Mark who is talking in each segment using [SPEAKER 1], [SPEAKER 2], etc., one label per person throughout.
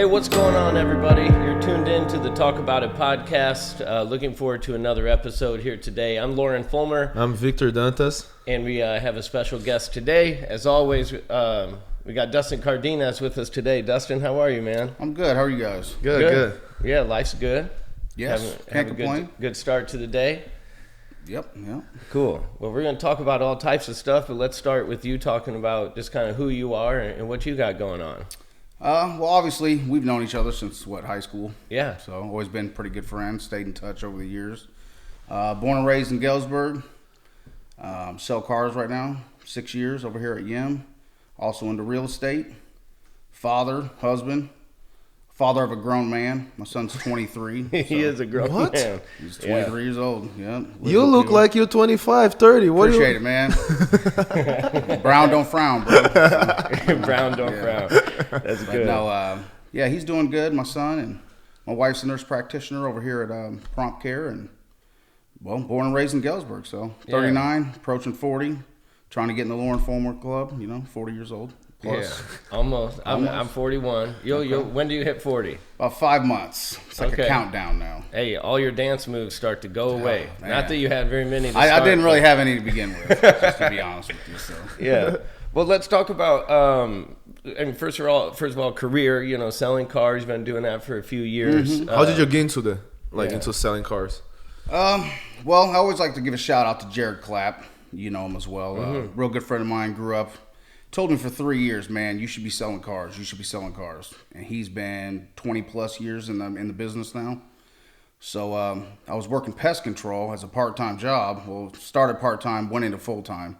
[SPEAKER 1] Hey, what's going on, everybody? You're tuned in to the Talk About It podcast. Looking forward to another episode here today. I'm Lauren Fulmer.
[SPEAKER 2] I'm Victor Dantas.
[SPEAKER 1] And we have a special guest today. As always, we got Dustin Cardenas with us today. Dustin, how are you, man?
[SPEAKER 3] I'm good. How are you guys?
[SPEAKER 2] Good.
[SPEAKER 1] Yeah, life's good.
[SPEAKER 3] Yes, can't complain.
[SPEAKER 1] Good start to the day.
[SPEAKER 3] Yep.
[SPEAKER 1] Cool. Well, we're going to talk about all types of stuff, but let's start with you talking about just kind of who you are and what you got going on.
[SPEAKER 3] Well, obviously, we've known each other since, high school.
[SPEAKER 1] Yeah.
[SPEAKER 3] So, always been pretty good friends, stayed in touch over the years. Born and raised in Galesburg. Sell cars right now, 6 years over here at Yim. Also into real estate. Husband. Father of a grown man. My son's 23.
[SPEAKER 1] He is a grown man.
[SPEAKER 3] He's 23 years old. Yeah.
[SPEAKER 2] You look like you're 25, 30.
[SPEAKER 3] Appreciate it, man. Brown don't frown, bro.
[SPEAKER 1] Brown don't frown. That's good.
[SPEAKER 3] No, he's doing good, my son, and my wife's a nurse practitioner over here at Prompt Care, and born and raised in Galesburg, so 39, approaching 40, trying to get in the Lauren Fulmer Club. 40 years old. Plus.
[SPEAKER 1] Yeah, almost. I'm 41. When do you hit 40?
[SPEAKER 3] About 5 months. It's like a countdown now.
[SPEAKER 1] Hey, all your dance moves start to go away.
[SPEAKER 3] Man.
[SPEAKER 1] Not that you had very many.
[SPEAKER 3] I didn't really have any to begin with, just to be honest with you. So.
[SPEAKER 1] Yeah. Well, let's talk about. First of all, career. Selling cars. You've been doing that for a few years.
[SPEAKER 2] Mm-hmm. How did you get into into selling cars?
[SPEAKER 3] Well, I always like to give a shout out to Jared Clapp. You know him as well. Real good friend of mine. Grew up. Told me for 3 years, man, you should be selling cars. You should be selling cars. And he's been 20 plus years in the business now. So I was working pest control as a part-time job. Well, started part-time, went into full-time.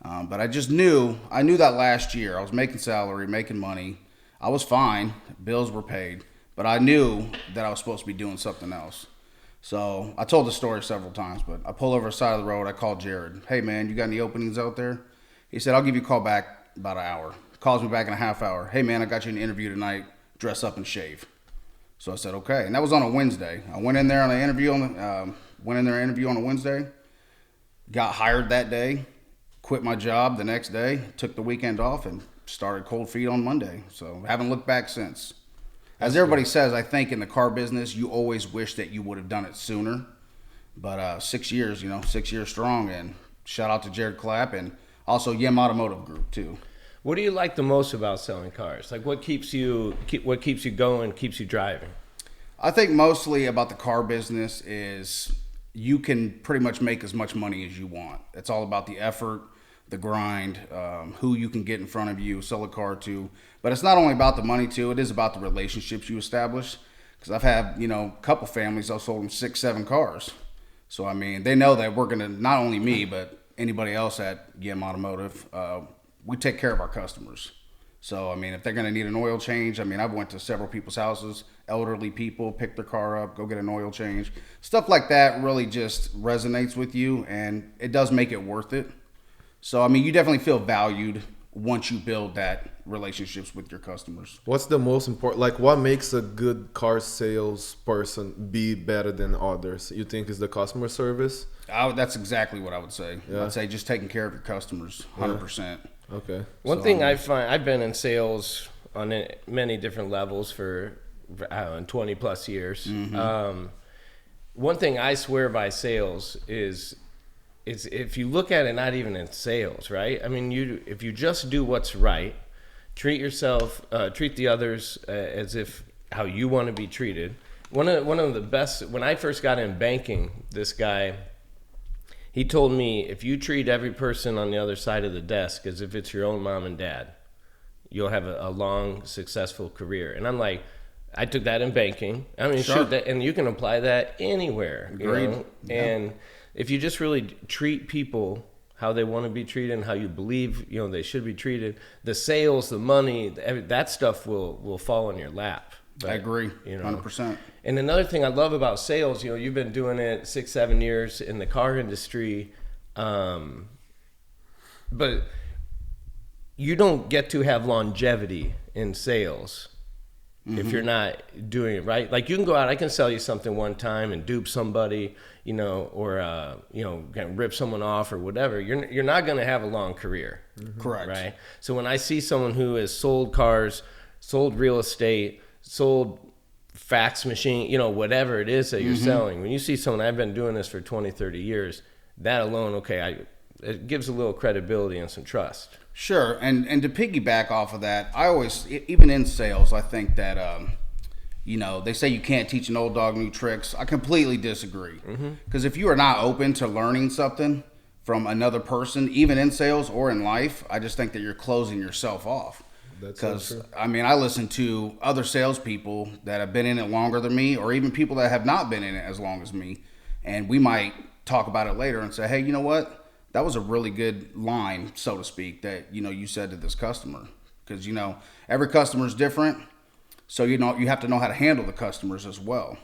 [SPEAKER 3] But I knew that last year. I was making salary, making money. I was fine. Bills were paid. But I knew that I was supposed to be doing something else. So I told the story several times, but I pulled over the side of the road. I called Jared. Hey, man, you got any openings out there? He said, I'll give you a call back about an hour. Calls me back in a half hour. Hey, man, I got you an interview tonight. Dress up and shave. So I said, okay. And that was on a Wednesday. I went in there on an interview on a Wednesday. Got hired that day. Quit my job the next day. Took the weekend off and started cold feet on Monday. So haven't looked back since. As everybody says, I think in the car business, you always wish that you would have done it sooner. But 6 years, 6 years strong. And shout out to Jared Clapp and also Yim Automotive Group too.
[SPEAKER 1] What do you like the most about selling cars? Like what keeps you going, keeps you driving?
[SPEAKER 3] I think mostly about the car business is you can pretty much make as much money as you want. It's all about the effort, the grind, who you can get in front of you, sell a car to. But it's not only about the money too, it is about the relationships you establish. Because I've had, a couple families, I've sold them 6, 7 cars. So, they know that we're going to, not only me, but anybody else at Yim Automotive, we take care of our customers. So, if they're going to need an oil change, I've went to several people's houses, elderly people, pick their car up, go get an oil change. Stuff like that really just resonates with you, and it does make it worth it. So, you definitely feel valued once you build that relationships with your customers.
[SPEAKER 2] What's the most important, what makes a good car salesperson be better than others? You think is the customer service?
[SPEAKER 3] That's exactly what I would say.
[SPEAKER 2] Yeah.
[SPEAKER 3] I'd say just taking care of your customers, 100%.
[SPEAKER 2] Okay.
[SPEAKER 1] One thing I find, I've been in sales on many different levels for 20 plus years. Mm-hmm. One thing I swear by sales is if you look at it, not even in sales, right? If you just do what's right, treat yourself, treat the others as if how you want to be treated. One of the best, when I first got in banking, this guy, he told me, if you treat every person on the other side of the desk as if it's your own mom and dad, you'll have a long, successful career. And I'm like, I took that in banking.
[SPEAKER 3] Sure.
[SPEAKER 1] Shoot, and you can apply that anywhere.
[SPEAKER 3] Agreed.
[SPEAKER 1] Yeah. And if you just really treat people how they want to be treated and how you believe, they should be treated, the sales, the money, that stuff will fall in your lap.
[SPEAKER 3] But, I agree, 100%.
[SPEAKER 1] And another thing I love about sales, you've been doing it 6, 7 years in the car industry, but you don't get to have longevity in sales if you're not doing it right. Like you can go out, I can sell you something one time and dupe somebody, or rip someone off or whatever. You're not going to have a long career.
[SPEAKER 3] Correct.
[SPEAKER 1] Right. So when I see someone who has sold cars, sold real estate, sold fax machine, whatever it is that you're selling. When you see someone, I've been doing this for 20, 30 years, that alone, it gives a little credibility and some trust.
[SPEAKER 3] Sure, and to piggyback off of that, I always, even in sales, I think that they say you can't teach an old dog new tricks. I completely disagree. Because if you are not open to learning something from another person, even in sales or in life, I just think that you're closing yourself off. Because I listen to other salespeople that have been in it longer than me, or even people that have not been in it as long as me, and we might talk about it later and say, hey, you know what? That was a really good line, so to speak, that you said to this customer. Because every customer is different, so you have to know how to handle the customers as well.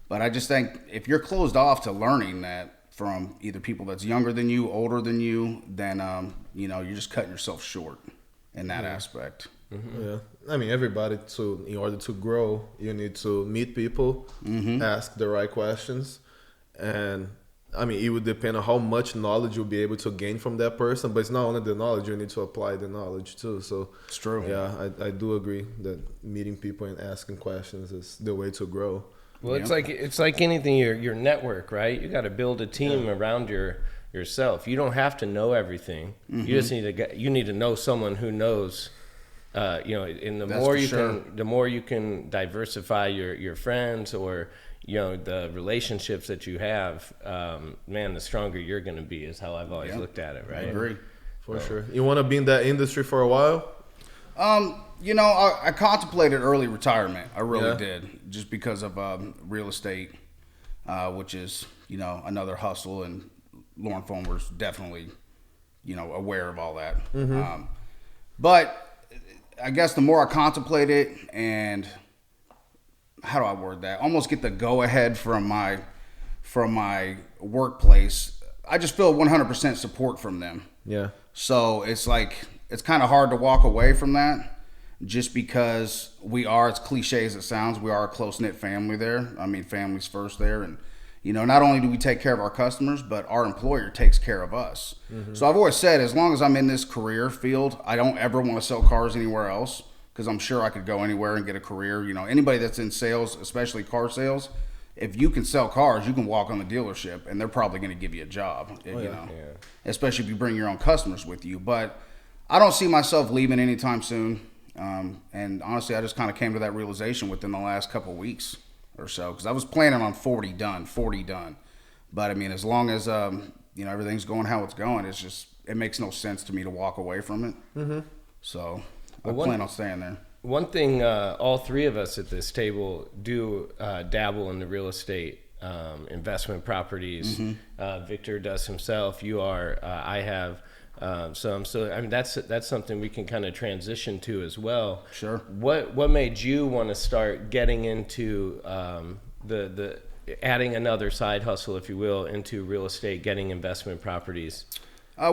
[SPEAKER 3] But I just think if you're closed off to learning that from either people that's younger than you, older than you, then you're just cutting yourself short in that aspect.
[SPEAKER 2] Yeah, everybody, in order to grow, you need to meet people, ask the right questions, and it would depend on how much knowledge you'll be able to gain from that person. But it's not only the knowledge; you need to apply the knowledge too. So
[SPEAKER 3] it's true.
[SPEAKER 2] Yeah, I do agree that meeting people and asking questions is the way to grow.
[SPEAKER 1] Well, it's like anything. Your network, right? You got to build a team around yourself. You don't have to know everything. You just need to know someone who knows. And the more you can diversify your friends or the relationships that you have, the stronger you're going to be. Is how I've always looked at it. Right? I
[SPEAKER 3] agree.
[SPEAKER 2] For sure. You want to be in that industry for a while?
[SPEAKER 3] I contemplated early retirement. I really did, just because of real estate, which is another hustle, and Lauren Fulmer's definitely aware of all that. But I guess the more I contemplate it, and how do I word that? Almost get the go ahead from my workplace. I just feel 100% support from them. Yeah. So it's kind of hard to walk away from that, just because we are, as cliche as it sounds, we are a close-knit family there. Family's first there. And, not only do we take care of our customers, but our employer takes care of us. So I've always said, as long as I'm in this career field, I don't ever want to sell cars anywhere else, because I'm sure I could go anywhere and get a career. Anybody that's in sales, especially car sales, if you can sell cars, you can walk on the dealership, and they're probably going to give you a job, especially if you bring your own customers with you. But I don't see myself leaving anytime soon. And honestly, I just kind of came to that realization within the last couple of weeks or so, because I was planning on 40 done. But as long as everything's going how it's going, it makes no sense to me to walk away from it. So I plan on staying there.
[SPEAKER 1] One thing all three of us at this table do dabble in the real estate investment properties. Victor does himself. You are. I have some. So that's something we can kind of transition to as well.
[SPEAKER 3] Sure.
[SPEAKER 1] What made you want to start getting into the adding another side hustle, if you will, into real estate, getting investment properties?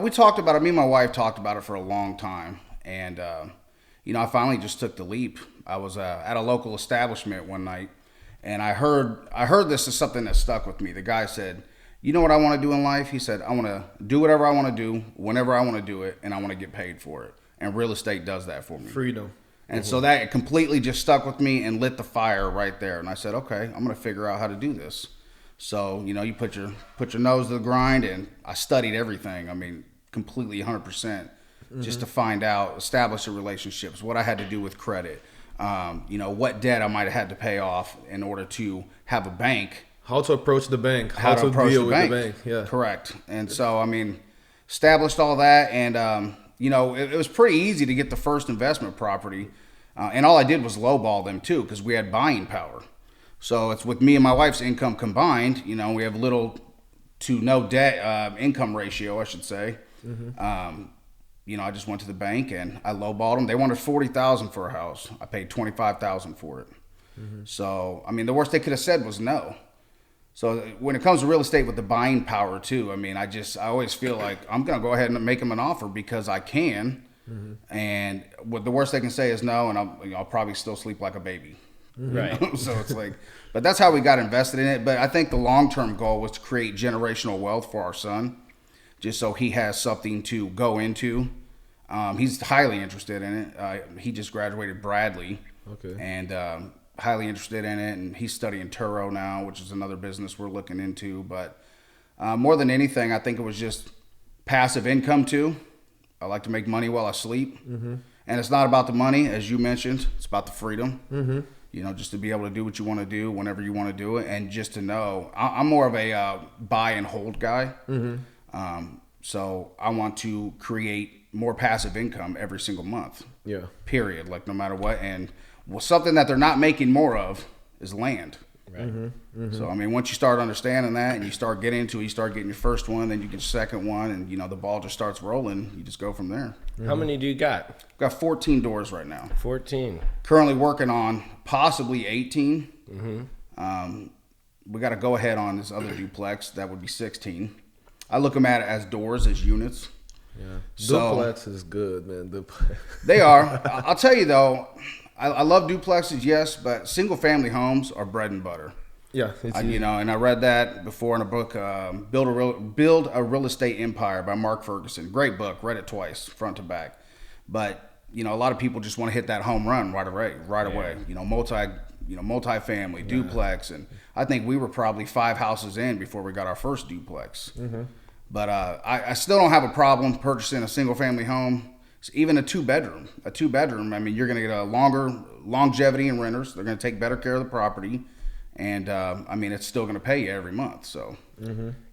[SPEAKER 3] We talked about it. Me and my wife talked about it for a long time, and I finally just took the leap. I was at a local establishment one night, and I heard this is something that stuck with me. The guy said, "You know what I want to do in life?" He said, "I want to do whatever I want to do, whenever I want to do it, and I want to get paid for it." And real estate does that for me.
[SPEAKER 2] Freedom.
[SPEAKER 3] And so that completely just stuck with me and lit the fire right there. And I said, okay, I'm going to figure out how to do this. So, you put your nose to the grind, and I studied everything. Completely 100%, just to find out, establish the relationships, what I had to do with credit, what debt I might have had to pay off in order to have a bank.
[SPEAKER 2] How to approach the bank, how to deal with the bank. Yeah,
[SPEAKER 3] correct. And so, established all that, and it was pretty easy to get the first investment property, and all I did was lowball them too, because we had buying power. So it's with me and my wife's income combined. We have little to no debt income ratio, I should say. I just went to the bank and I lowballed them. They wanted $40,000 for a house. I paid $25,000 for it. So the worst they could have said was no. So when it comes to real estate with the buying power too, I always feel like I'm going to go ahead and make them an offer because I can. And what the worst they can say is no, and I'll probably still sleep like a baby.
[SPEAKER 1] Right.
[SPEAKER 3] So it's but that's how we got invested in it. But I think the long-term goal was to create generational wealth for our son, just so he has something to go into. He's highly interested in it. He just graduated Bradley.
[SPEAKER 2] Okay.
[SPEAKER 3] And highly interested in it, and he's studying Turo now, which is another business we're looking into. But more than anything, I think it was just passive income too. I like to make money while I sleep. And it's not about the money, as you mentioned. It's about the freedom. You know, just to be able to do what you want to do whenever you want to do it. And just to know, I'm more of a buy and hold guy. So I want to create more passive income every single month.
[SPEAKER 2] Yeah.
[SPEAKER 3] Period. Like no matter what. And something that they're not making more of is land.
[SPEAKER 1] Right.
[SPEAKER 3] So, I mean, once you start understanding that and you start getting into it, you start getting your first one, then you get your second one, and, you know, the ball just starts rolling. You just go from there.
[SPEAKER 1] How many do you got?
[SPEAKER 3] I've got 14 doors right now.
[SPEAKER 1] 14.
[SPEAKER 3] Currently working on possibly 18. We got to go ahead on this other duplex. That would be 16. I look them at it as doors, as units.
[SPEAKER 2] Yeah.
[SPEAKER 3] So,
[SPEAKER 2] Duplex is good, man.
[SPEAKER 3] they are. I'll tell you, though, I love duplexes, yes, but single-family homes are bread and butter.
[SPEAKER 2] Yeah. It's
[SPEAKER 3] You know, and I read that before in a book, Build a Real Estate Empire by Mark Ferguson. Great book. Read it twice, front to back. But, you know, a lot of people just want to hit that home run right away. You know, multifamily, duplex. And I think we were probably 5 houses in before we got our first duplex. But I still don't have a problem purchasing a single-family home. Even a two-bedroom. I mean, you're going to get a longer longevity in renters. They're going to take better care of the property. And, I mean, it's still going to pay you every month. So,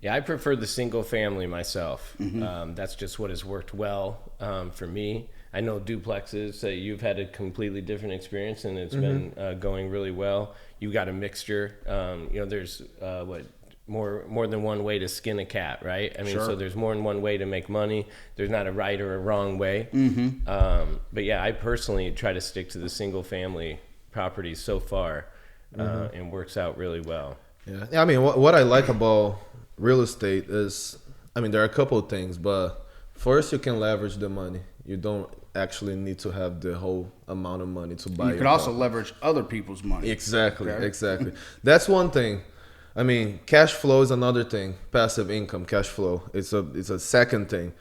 [SPEAKER 1] Yeah, I prefer the single family myself. That's just what has worked well for me. I know duplexes, you've had a completely different experience, and it's been going really well. You've got a mixture. You know, there's more than one way to skin a cat, right? I mean, so there's more than one way to make money. There's not a right or a wrong way. But yeah, I personally try to stick to the single family properties so far, and works out really well.
[SPEAKER 2] Yeah, I mean, what I like about real estate is, I mean, there are a couple of things, but first you can leverage the money. You don't actually need to have the whole amount of money to buy.
[SPEAKER 3] You can also leverage other people's money.
[SPEAKER 2] Exactly,
[SPEAKER 3] Okay?
[SPEAKER 2] exactly. That's one thing. I mean, cash flow is another thing. Passive income, cash flow. It's a second thing.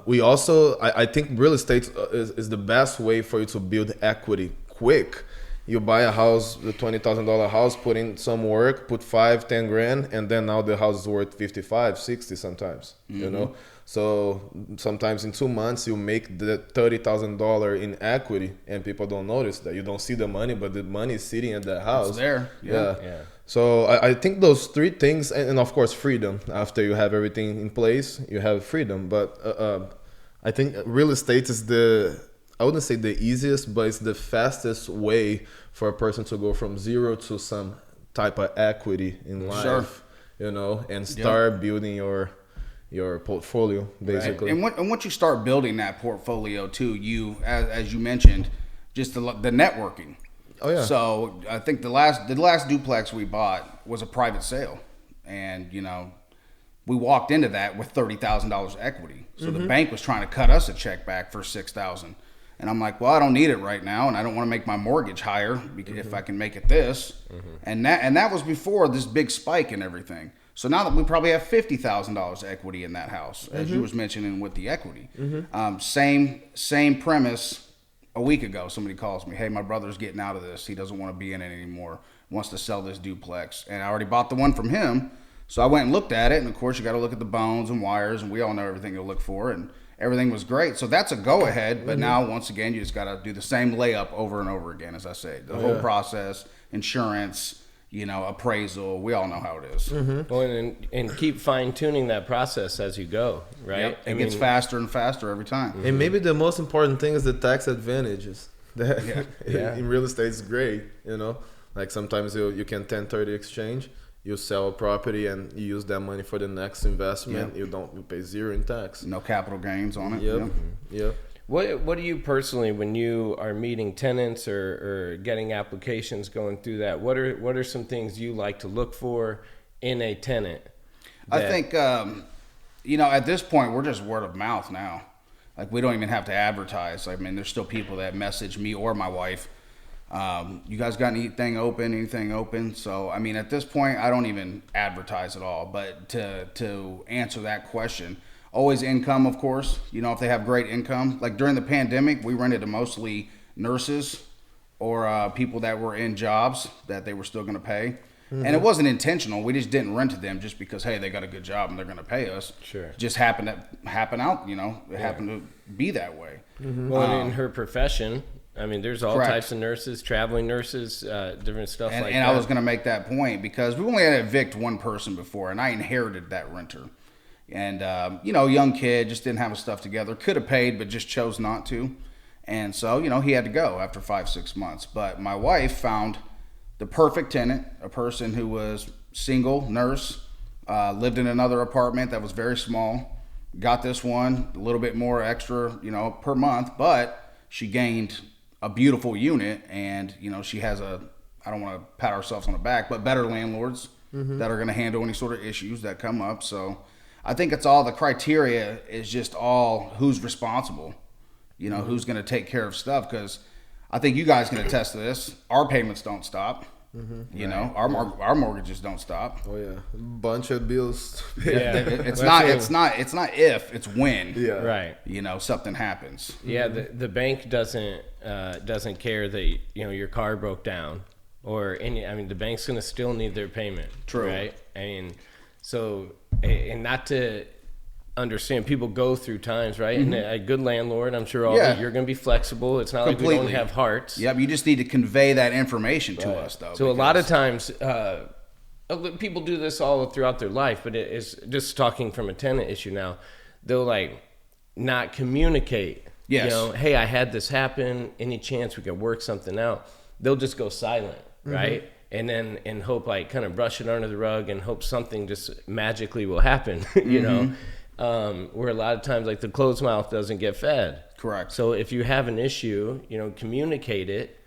[SPEAKER 2] We also, I think real estate is the best way for you to build equity quick. You buy a house, the $20,000 house, put in some work, put 5-10 grand, and then now the house is worth 55, 60 sometimes, you know? So sometimes in 2 months you make the $30,000 in equity, and people don't notice that. You don't see the money, but the money is sitting at that house.
[SPEAKER 3] It's there.
[SPEAKER 2] Yeah.
[SPEAKER 1] Yeah.
[SPEAKER 2] So I think those 3 things, and of course freedom. After you have everything in place, you have freedom. But I think real estate is I wouldn't say the easiest, but it's the fastest way for a person to go from zero to some type of equity in life, you know, and start building your portfolio, basically.
[SPEAKER 3] Right. And once you start building that portfolio too, you, as you mentioned, just the networking.
[SPEAKER 2] Oh yeah.
[SPEAKER 3] So I think the last duplex we bought was a private sale, and you know, we walked into that with $30,000 equity. So the bank was trying to cut us a check back for $6,000, and I'm like, well, I don't need it right now, and I don't want to make my mortgage higher because if I can make it this, and that was before this big spike and everything. So now that we probably have $50,000 equity in that house, as you was mentioning with the equity, same premise. A week ago, somebody calls me, hey, my brother's getting out of this. He doesn't want to be in it anymore. Wants to sell this duplex. And I already bought the one from him. So I went and looked at it. And, of course, you got to look at the bones and wires. And we all know everything you look for. And everything was great. So that's a go-ahead. But now, once again, you just got to do the same layup over and over again, as I say. The whole process, insurance, you know, appraisal. We all know how it is.
[SPEAKER 1] Well, and keep fine-tuning that process as you go, right?
[SPEAKER 3] Yep. It gets faster and faster every time.
[SPEAKER 2] And maybe the most important thing is the tax advantages. In real estate is great, you know. Like sometimes you can 1030 exchange, you sell a property and you use that money for the next investment. You pay 0 in tax.
[SPEAKER 3] No capital gains on it.
[SPEAKER 2] Yep.
[SPEAKER 1] What do you personally, when you are meeting tenants or getting applications, going through that, what are some things you like to look for in a tenant?
[SPEAKER 3] I think, you know, at this point, we're just word of mouth now. Like, we don't even have to advertise. I mean, there's still people that message me or my wife, you guys got anything open? So, I mean, at this point, I don't even advertise at all. But to answer that question, always income, of course. You know, if they have great income. Like during the pandemic, we rented to mostly nurses or people that were in jobs that they were still going to pay. And it wasn't intentional. We just didn't rent to them just because, hey, they got a good job and they're going to pay us.
[SPEAKER 1] Sure.
[SPEAKER 3] It just happened to happen out, it happened to be that way.
[SPEAKER 1] Well, and in her profession, I mean, there's all
[SPEAKER 3] Correct.
[SPEAKER 1] types of nurses, traveling nurses, different stuff like that.
[SPEAKER 3] And I was going to make that point because we only had to evict one person before, and I inherited that renter. And, young kid, just didn't have his stuff together. Could have paid, but just chose not to. And so, he had to go after 5-6 months. But my wife found the perfect tenant, a person who was single, nurse, lived in another apartment that was very small, got this one, a little bit more extra, per month, but she gained a beautiful unit, and, she has I don't want to pat ourselves on the back, but better landlords that are going to handle any sort of issues that come up. So I think it's all the criteria is just all who's responsible, who's going to take care of stuff, because I think you guys can attest to this. Our payments don't stop. Our mortgages don't stop.
[SPEAKER 2] Oh yeah, bunch of bills.
[SPEAKER 1] Yeah.
[SPEAKER 3] It's not if, it's when.
[SPEAKER 2] Yeah.
[SPEAKER 1] Right.
[SPEAKER 3] Something happens.
[SPEAKER 1] Yeah, the bank doesn't care that your car broke down or any. I mean, the bank's gonna still need their payment.
[SPEAKER 3] True.
[SPEAKER 1] Right. I mean, so and not to understand, people go through times, right? And a good landlord, I'm sure you're going to be flexible. It's not
[SPEAKER 3] Completely.
[SPEAKER 1] like we don't have hearts.
[SPEAKER 3] Yep. You just need to convey that information to us, though.
[SPEAKER 1] So a lot of times, people do this all throughout their life, but it's just talking from a tenant issue now. They'll not communicate.
[SPEAKER 3] Yes.
[SPEAKER 1] Hey, I had this happen. Any chance we could work something out? They'll just go silent, right? And then hope kind of brush it under the rug and hope something just magically will happen. Where a lot of times the closed mouth doesn't get fed.
[SPEAKER 3] Correct.
[SPEAKER 1] So if you have an issue, communicate it.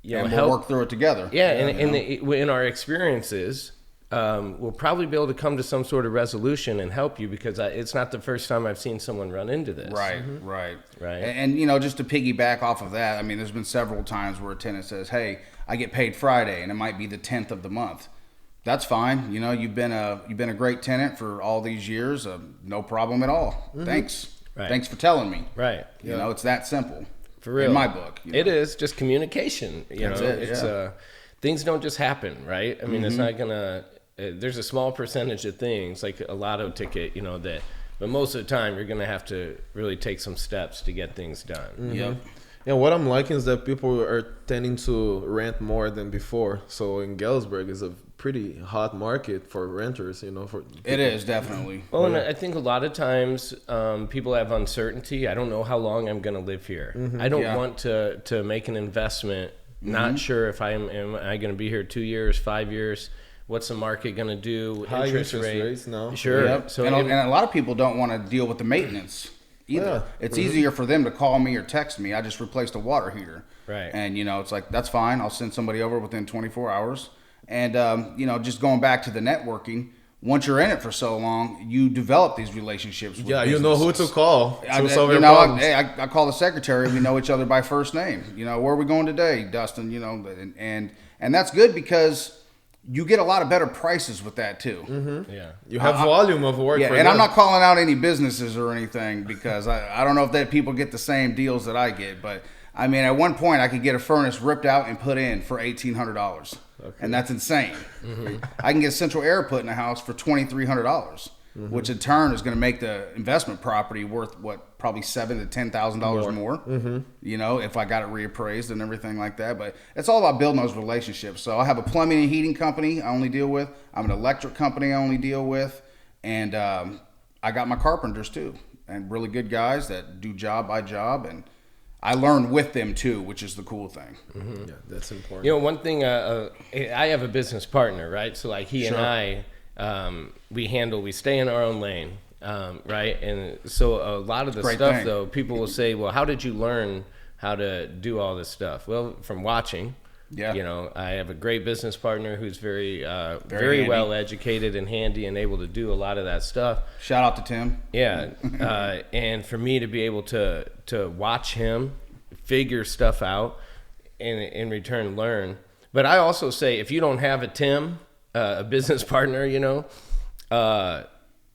[SPEAKER 3] And we'll work through it together.
[SPEAKER 1] Yeah, and in our experiences, we'll probably be able to come to some sort of resolution and help you, because it's not the first time I've seen someone run into this.
[SPEAKER 3] Right. And just to piggyback off of that, I mean, there's been several times where a tenant says, "Hey, I get paid Friday, and it might be the 10th of the month." That's fine. You've been a great tenant for all these years. No problem at all. Thanks.
[SPEAKER 1] Right.
[SPEAKER 3] Thanks for telling me.
[SPEAKER 1] Right.
[SPEAKER 3] It's that simple.
[SPEAKER 1] For real.
[SPEAKER 3] In my book.
[SPEAKER 1] It is just communication.
[SPEAKER 3] That's it,
[SPEAKER 1] It's things don't just happen, right? I mean, it's not gonna. There's a small percentage of things like a lotto ticket, that. But most of the time, you're gonna have to really take some steps to get things done.
[SPEAKER 3] Yep.
[SPEAKER 2] Yeah, what I'm liking is that people are tending to rent more than before. So in Galesburg is a pretty hot market for renters, for
[SPEAKER 3] It is, definitely.
[SPEAKER 1] Well, and I think a lot of times people have uncertainty. I don't know how long I'm going to live here. I don't want to make an investment, not sure if am I going to be here 2 years, 5 years. What's the market going to do?
[SPEAKER 2] high interest rates now.
[SPEAKER 1] Sure.
[SPEAKER 3] Yep.
[SPEAKER 1] So
[SPEAKER 3] and a lot of people don't want to deal with the maintenance either.
[SPEAKER 2] Yeah.
[SPEAKER 3] It's easier for them to call me or text me. I just replaced a water heater.
[SPEAKER 1] Right.
[SPEAKER 3] And, it's like, that's fine. I'll send somebody over within 24 hours. And, just going back to the networking, once you're in it for so long, you develop these relationships with
[SPEAKER 2] Yeah, you know who to call to solve your
[SPEAKER 3] I
[SPEAKER 2] problems.
[SPEAKER 3] call the secretary. We know each other by first name. Where are we going today, Dustin? And that's good because you get a lot of better prices with that too.
[SPEAKER 1] Yeah.
[SPEAKER 2] You have volume of work.
[SPEAKER 3] Yeah,
[SPEAKER 2] for
[SPEAKER 3] and
[SPEAKER 2] them.
[SPEAKER 3] I'm not calling out any businesses or anything because I don't know if that people get the same deals that I get, but I mean, at one point I could get a furnace ripped out and put in for $1,800, and that's insane. I can get central air put in a house for $2,300, which in turn is going to make the investment property worth probably $7,000 to $10,000 more. If I got it reappraised and everything like that. But it's all about building those relationships. So I have a plumbing and heating company I only deal with. I'm an electric company I only deal with, and I got my carpenters too, and really good guys that do job by job, and I learn with them too, which is the cool thing.
[SPEAKER 2] Yeah, that's important.
[SPEAKER 1] One thing, I have a business partner, right? So he and I, we stay in our own lane, right? And so a lot of the stuff though, people will say, well, how did you learn how to do all this stuff? Well, from watching.
[SPEAKER 3] Yeah.
[SPEAKER 1] I have a great business partner who's very
[SPEAKER 3] handy.
[SPEAKER 1] well educated and handy and able to do a lot of that stuff.
[SPEAKER 3] Shout out to Tim.
[SPEAKER 1] Yeah. And for me to be able to watch him figure stuff out and in return learn. But I also say, if you don't have a Tim, a business partner,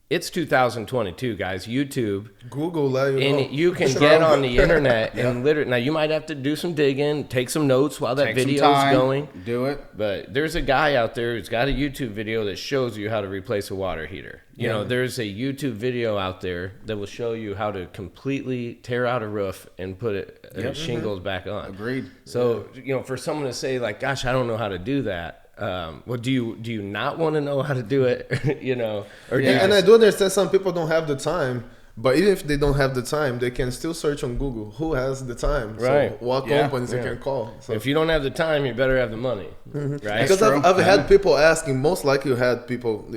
[SPEAKER 1] it's 2022, guys. YouTube,
[SPEAKER 2] Google, let you know.
[SPEAKER 1] and you can get on the internet and literally. Now you might have to do some digging, take some notes while that video is going.
[SPEAKER 3] Do it.
[SPEAKER 1] But there's a guy out there who's got a YouTube video that shows you how to replace a water heater. You know, there's a YouTube video out there that will show you how to completely tear out a roof and put shingles back on.
[SPEAKER 3] Agreed.
[SPEAKER 1] So you know, for someone to say like, "Gosh, I don't know how to do that." Well, do you not want to know how to do it? You know, or
[SPEAKER 2] and I do understand some people don't have the time, but even if they don't have the time, they can still search on Google. Who has the time?
[SPEAKER 1] Right.
[SPEAKER 2] So what companies you can call? So.
[SPEAKER 1] if you don't have the time, you better have the money, right?
[SPEAKER 2] Because I've had people asking. Most likely,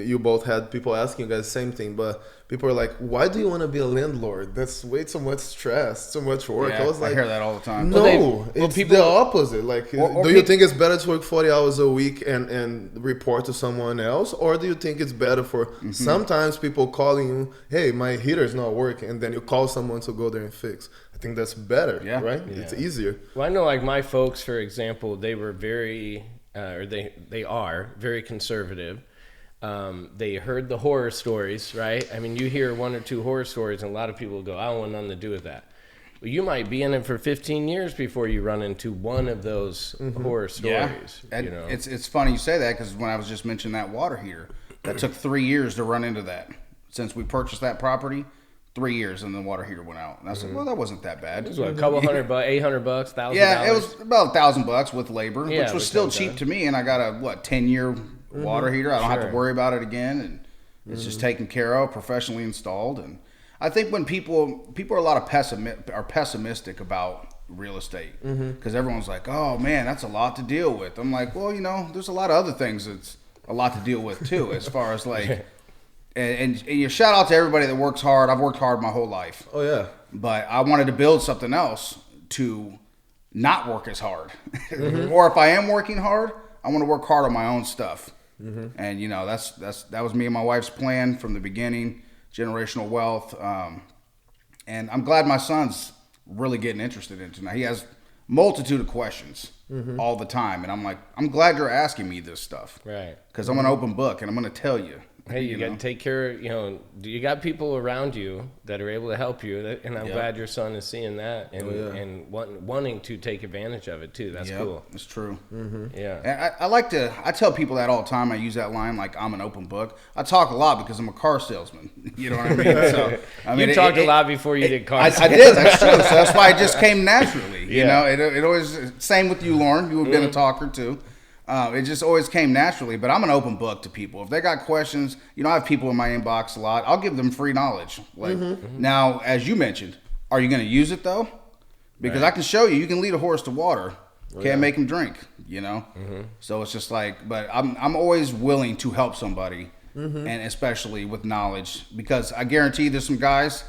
[SPEAKER 2] you both had people asking you guys the same thing, but people are like, "Why do you want to be a landlord? That's way too much stress, too much work."
[SPEAKER 3] Yeah,
[SPEAKER 2] I was like,
[SPEAKER 3] I hear that all the time.
[SPEAKER 2] No, it's the opposite. Like, do you think it's better to work 40 hours a week and report to someone else, or do you think it's better for sometimes people calling you, "Hey, my heater's not working," and then you call someone to go there and fix? I think that's better, right? Yeah. It's easier.
[SPEAKER 1] Well, I know, like my folks, for example, they were very, or they are very conservative. They heard the horror stories, right? I mean, you hear one or two horror stories, and a lot of people go, "I don't want nothing to do with that." Well, you might be in it for 15 years before you run into one of those horror stories.
[SPEAKER 3] Yeah.
[SPEAKER 1] You know?
[SPEAKER 3] It's funny you say that, because when I was just mentioning that water heater, that took 3 years to run into that. Since we purchased that property, 3 years, and the water heater went out. And I said, well, that wasn't that bad.
[SPEAKER 1] It was what, a couple $100, $800, $1,000.
[SPEAKER 3] Yeah, it was about $1,000 with labor,
[SPEAKER 1] Yeah,
[SPEAKER 3] which was still cheap to me. And I got a 10-year water heater. I don't have to worry about it again, and it's just taken care of, professionally installed. And I think when people are a lot of pessimistic about real estate, because everyone's like, "Oh man, that's a lot to deal with." I'm like, well, there's a lot of other things that's a lot to deal with too, as far as like. And you shout out to everybody that works hard. I've worked hard my whole life.
[SPEAKER 2] Oh yeah.
[SPEAKER 3] But I wanted to build something else to not work as hard. Or if I am working hard, I want to work hard on my own stuff. And that was me and my wife's plan from the beginning. Generational wealth. And I'm glad my son's really getting interested into it now. He has multitude of questions all the time. And I'm like, I'm glad you're asking me this stuff.
[SPEAKER 1] Right.
[SPEAKER 3] Because I'm an open book and I'm going to tell you.
[SPEAKER 1] Hey, you got to take care of, you got people around you that are able to help you. And I'm glad your son is seeing that and wanting to take advantage of it too. That's cool.
[SPEAKER 3] It's true.
[SPEAKER 1] Yeah.
[SPEAKER 3] And I tell people that all the time. I use that line, like, I'm an open book. I talk a lot because I'm a car salesman. You know what I mean? So,
[SPEAKER 1] you talked a lot before you did car sales.
[SPEAKER 3] I did. That's true. So that's why it just came naturally. You know, it always, same with you, Lauren. You've been a talker too. It just always came naturally, but I'm an open book to people. If they got questions, I have people in my inbox a lot. I'll give them free knowledge. Like now, as you mentioned, are you going to use it though? Because I can show you can lead a horse to water, can't make him drink. So it's just like, but I'm always willing to help somebody, and especially with knowledge, because I guarantee there's some guys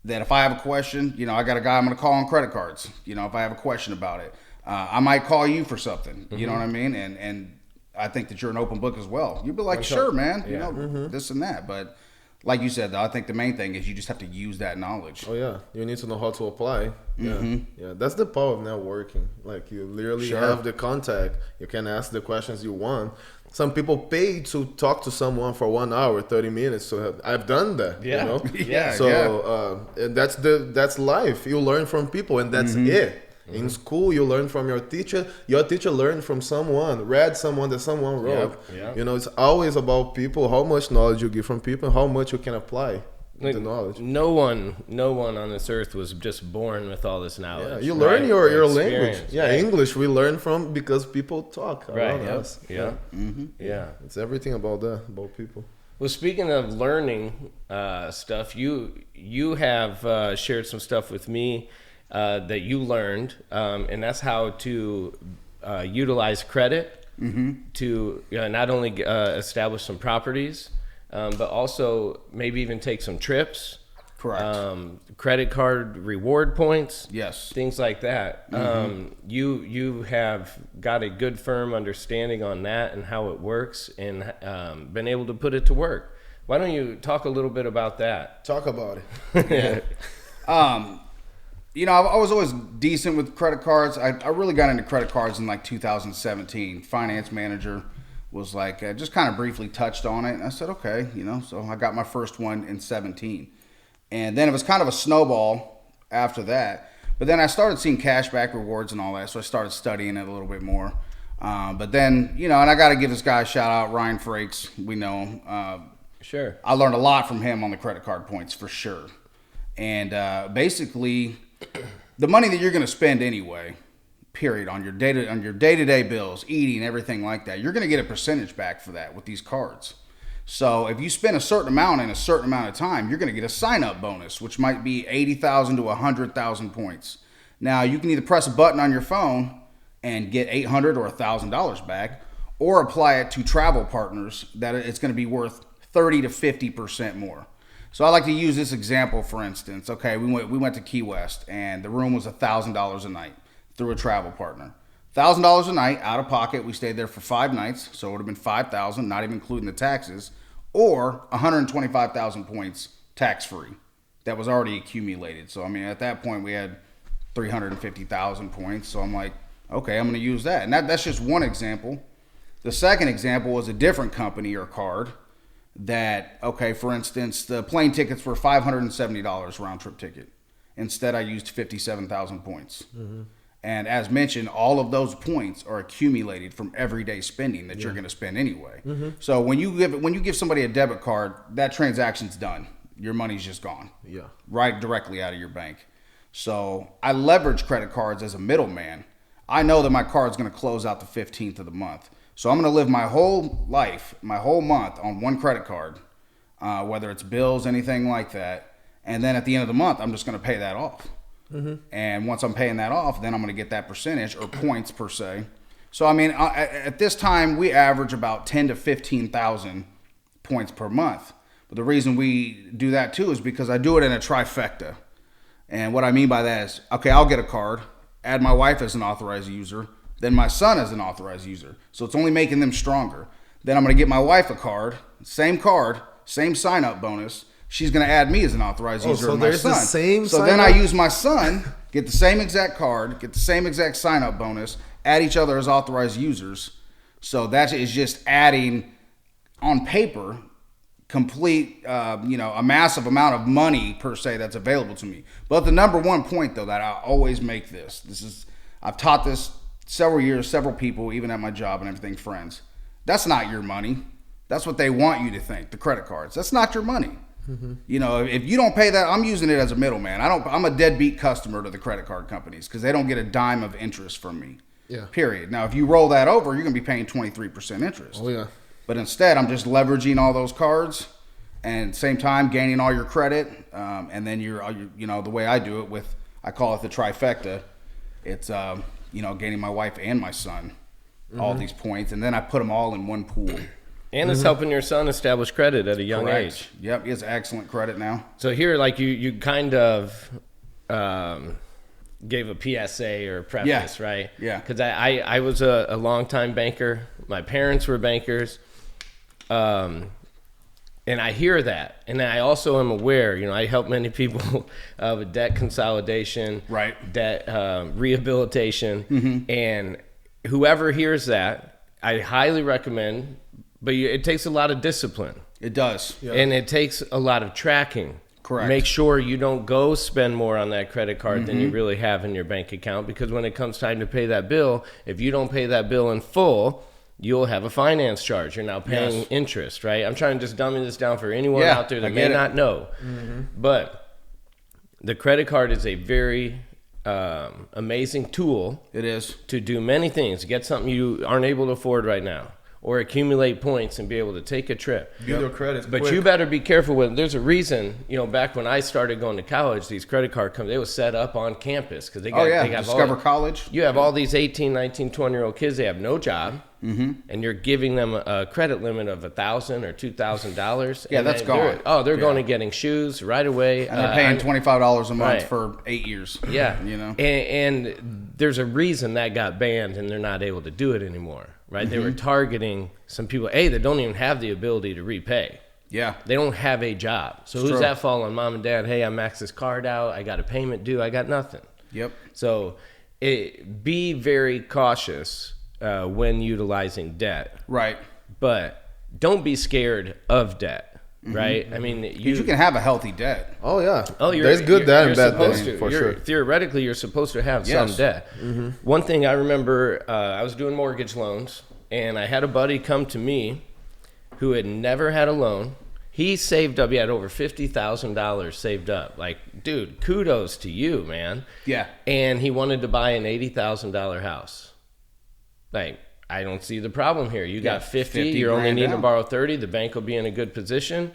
[SPEAKER 3] that if I have a question, I got a guy I'm going to call on credit cards. If I have a question about it. I might call you for something, you know what I mean? And I think that you're an open book as well. You'd be like, sure, man, this and that. But like you said, though, I think the main thing is you just have to use that knowledge.
[SPEAKER 2] Oh, yeah. You need to know how to apply. Yeah. That's the power of networking. Like, you literally have the contact. You can ask the questions you want. Some people pay to talk to someone for 1 hour, 30 minutes. So I've done that, So and that's life. You learn from people, and that's it. In school, you learn from your teacher. Your teacher learned from someone, read someone that someone wrote. It's always about people, how much knowledge you get from people, how much you can apply the knowledge.
[SPEAKER 1] No one on this earth was just born with all this knowledge.
[SPEAKER 2] Yeah, you learn your language. Yeah, English we learn from because people talk around us.
[SPEAKER 1] Yeah.
[SPEAKER 2] It's everything about that, about people.
[SPEAKER 1] Well, speaking of learning stuff, you have shared some stuff with me that you learned, and that's how to utilize credit to not only establish some properties, but also maybe even take some trips.
[SPEAKER 3] Correct.
[SPEAKER 1] Credit card reward points.
[SPEAKER 3] Yes.
[SPEAKER 1] Things like that. You have got a good firm understanding on that and how it works, and been able to put it to work. Why don't you talk a little bit about that?
[SPEAKER 2] Talk about it.
[SPEAKER 3] I was always decent with credit cards. I really got into credit cards in like 2017. Finance manager was like, just kind of briefly touched on it. And I said, okay, so I got my first one in 17. And then it was kind of a snowball after that. But then I started seeing cashback rewards and all that. So I started studying it a little bit more. But then, and I got to give this guy a shout out, Ryan Frakes. We know him.
[SPEAKER 1] Sure.
[SPEAKER 3] I learned a lot from him on the credit card points for sure. And basically, the money that you're going to spend anyway, period, on your day-to-day bills, eating, everything like that, you're going to get a percentage back for that with these cards. So if you spend a certain amount in a certain amount of time, you're going to get a sign-up bonus, which might be 80,000 to 100,000 points. Now, you can either press a button on your phone and get $800 or $1,000 back, or apply it to travel partners that it's going to be worth 30 to 50% more. So I like to use this example, for instance. Okay, we went to Key West, and the room was $1,000 a night through a travel partner. $1,000 a night out of pocket. We stayed there for 5 nights, so it would have been $5,000, not even including the taxes, or 125,000 points tax-free that was already accumulated. So I mean, at that point, we had 350,000 points. So I'm like, okay, I'm going to use that. And that's just one example. The second example was a different company or card that, okay, for instance, the plane tickets were $570 round trip ticket. Instead, I used 57,000 points. Mm-hmm. And as mentioned, all of those points are accumulated from everyday spending that you're going to spend anyway. Mm-hmm. So when you give somebody a debit card, that transaction's done. Your money's just gone. Yeah. Right directly out of your bank. So I leverage credit cards as a middleman. I know that my card's going to close out the 15th of the month. So I'm going to live my whole life, my whole month on one credit card, whether it's bills, anything like that. And then at the end of the month, I'm just going to pay that off. Mm-hmm. And once I'm paying that off, then I'm going to get that percentage or points per se. So, I mean, at this time, we average about 10 to 15,000 points per month. But the reason we do that too is because I do it in a trifecta. And what I mean by that is, okay, I'll get a card, add my wife as an authorized user, then my son as an authorized user. So it's only making them stronger. Then I'm going to get my wife a card, same sign-up bonus. She's going to add me as an authorized user and my son. So then I use my son, get the same exact card, get the same exact sign-up bonus, add each other as authorized users. So that is just adding, on paper, complete, a massive amount of money per se that's available to me. But the number one point, though, that I always make I've taught this several years, several people, even at my job and everything, friends. That's not your money. That's what they want you to think, the credit cards. That's not your money. Mm-hmm. If you don't pay that, I'm using it as a middleman. I'm a deadbeat customer to the credit card companies because they don't get a dime of interest from me. Yeah. Period. Now, if you roll that over, you're going to be paying 23% interest. Oh, yeah. But instead, I'm just leveraging all those cards and at the same time gaining all your credit. And then the way I do it I call it the trifecta. It's, gaining my wife and my son all these points. And then I put them all in one pool.
[SPEAKER 1] And it's helping your son establish credit at a young age.
[SPEAKER 3] Yep, he has excellent credit now.
[SPEAKER 1] So here, like you kind of gave a PSA or preface, right? Yeah. Because I was a longtime banker. My parents were bankers. And I hear that. And I also am aware, I help many people with debt consolidation, debt rehabilitation. Mm-hmm. And whoever hears that, I highly recommend. But it takes a lot of discipline.
[SPEAKER 3] It does.
[SPEAKER 1] Yeah. And it takes a lot of tracking.
[SPEAKER 3] Correct.
[SPEAKER 1] Make sure you don't go spend more on that credit card than you really have in your bank account. Because when it comes time to pay that bill, if you don't pay that bill in full, you'll have a finance charge. You're now paying interest, right? I'm trying to just dummy this down for anyone out there that may not know. Mm-hmm. But the credit card is a very amazing tool.
[SPEAKER 3] It is.
[SPEAKER 1] To do many things. Get something you aren't able to afford right now. Or accumulate points and be able to take a trip.
[SPEAKER 2] Build your credit.
[SPEAKER 1] But you better be careful with. There's a reason. Back when I started going to college, these credit card companies, they were set up on campus because they got. They got
[SPEAKER 3] Discover College.
[SPEAKER 1] You have all these 18, 19, 20-year-old kids. They have no job, and you're giving them a credit limit of $1,000 or $2,000.
[SPEAKER 3] Yeah, that's gone.
[SPEAKER 1] They're going and getting shoes right away.
[SPEAKER 3] And they're paying $25 a month for 8 years.
[SPEAKER 1] Yeah, and there's a reason that got banned, and they're not able to do it anymore. Right, they were targeting some people that don't even have the ability to repay. Yeah, they don't have a job. So who's that fall on? Mom and dad. Hey, I maxed this card out. I got a payment due. I got nothing. Yep. So be very cautious when utilizing debt.
[SPEAKER 3] Right.
[SPEAKER 1] But don't be scared of debt, right? I mean,
[SPEAKER 3] You can have a healthy debt.
[SPEAKER 2] Oh yeah.
[SPEAKER 1] Oh,
[SPEAKER 2] There's good debt and bad
[SPEAKER 1] supposed
[SPEAKER 2] debt
[SPEAKER 1] to.
[SPEAKER 2] for sure.
[SPEAKER 1] Theoretically, you're supposed to have some debt. One thing I remember, I was doing mortgage loans, and I had a buddy come to me who had never had a loan. He saved up. He had over $50,000 saved up. Like, dude, kudos to you, man.
[SPEAKER 3] Yeah.
[SPEAKER 1] And he wanted to buy an $80,000 house. Like, I don't see the problem here. You got 50, you're only needing to borrow 30. The bank will be in a good position.